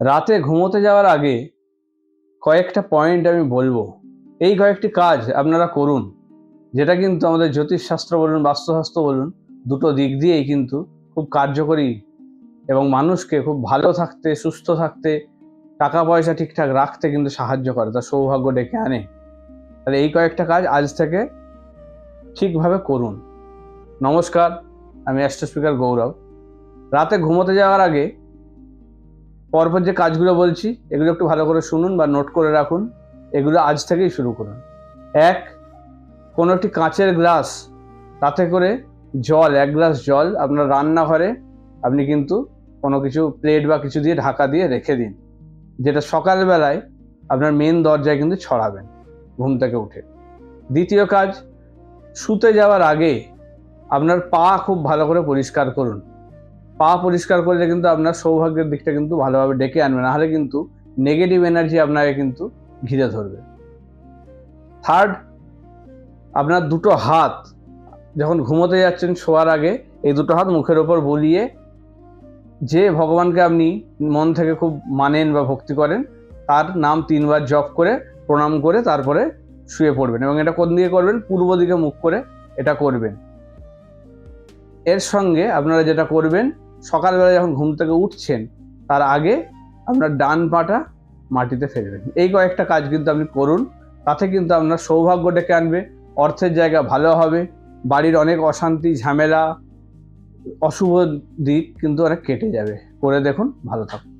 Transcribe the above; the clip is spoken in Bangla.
রাতে ঘুমোতে যাওয়ার আগে কয়েকটা পয়েন্ট আমি বলবো। এই কয়েকটি কাজ আপনারা করুন, যেটা কিন্তু আমাদের জ্যোতিষশাস্ত্র বলুন, বাস্তুশাস্ত্র বলুন, দুটো দিক দিয়েই কিন্তু খুব কার্যকরী এবং মানুষকে খুব ভালো থাকতে, সুস্থ থাকতে, টাকা পয়সা ঠিকঠাক রাখতে কিন্তু সাহায্য করে, তার সৌভাগ্য ডেকে আনে। তাহলে এই কয়েকটা কাজ আজ থেকে ঠিকভাবে করুন। নমস্কার, আমি অ্যাস্ট্রো স্পিকার গৌরব। রাতে ঘুমোতে যাওয়ার আগে পরপর যে কাজগুলো বলছি এগুলো একটু ভালো করে শুনুন বা নোট করে রাখুন। এগুলো আজ থেকেই শুরু করুন। এক, কোনো একটি কাঁচের গ্লাস, তাতে করে জল, 1 গ্লাস জল আপনার রান্নাঘরে আপনি কিন্তু কোনো কিছু প্লেট বা কিছু দিয়ে ঢাকা দিয়ে রেখে দিন, যেটা সকালবেলায় আপনার মেন দরজায় কিন্তু ছড়াবেন ঘুম থেকে উঠে। দ্বিতীয় কাজ, শুতে যাওয়ার আগে আপনার পা খুব ভালো করে পরিষ্কার করুন। পা পরিষ্কার করলে কিন্তু আপনার সৌভাগ্যের দিকটা কিন্তু ভালোভাবে ডেকে আনবে, নাহলে কিন্তু নেগেটিভ এনার্জি আপনাকে কিন্তু ঘিরে ধরবে। থার্ড, আপনার দুটো হাত যখন ঘুমোতে যাচ্ছেন শোয়ার আগে, এই দুটো হাত মুখের ওপর বুলিয়ে যে ভগবানকে আপনি মন থেকে খুব মানেন বা ভক্তি করেন তার নাম 3 বার জপ করে প্রণাম করে তারপরে শুয়ে পড়বেন, এবং এটা কোন দিকে করবেন? পূর্ব দিকে মুখ করে এটা করবেন। এর সঙ্গে আপনারা যেটা করবেন, সকালবেলা যখন ঘুম থেকে উঠছেন তার আগে আপনার ডান পাটা মাটিতে ফেলবেন। এই কয়েকটা কাজ কিন্তু আপনি করুন, তাতে কিন্তু আপনার সৌভাগ্য ডেকে আনবে, অর্থের জায়গা ভালো হবে, বাড়ির অনেক অশান্তি, ঝামেলা, অশুভ দিক কিন্তু অনেক কেটে যাবে। করে দেখুন, ভালো থাকুন।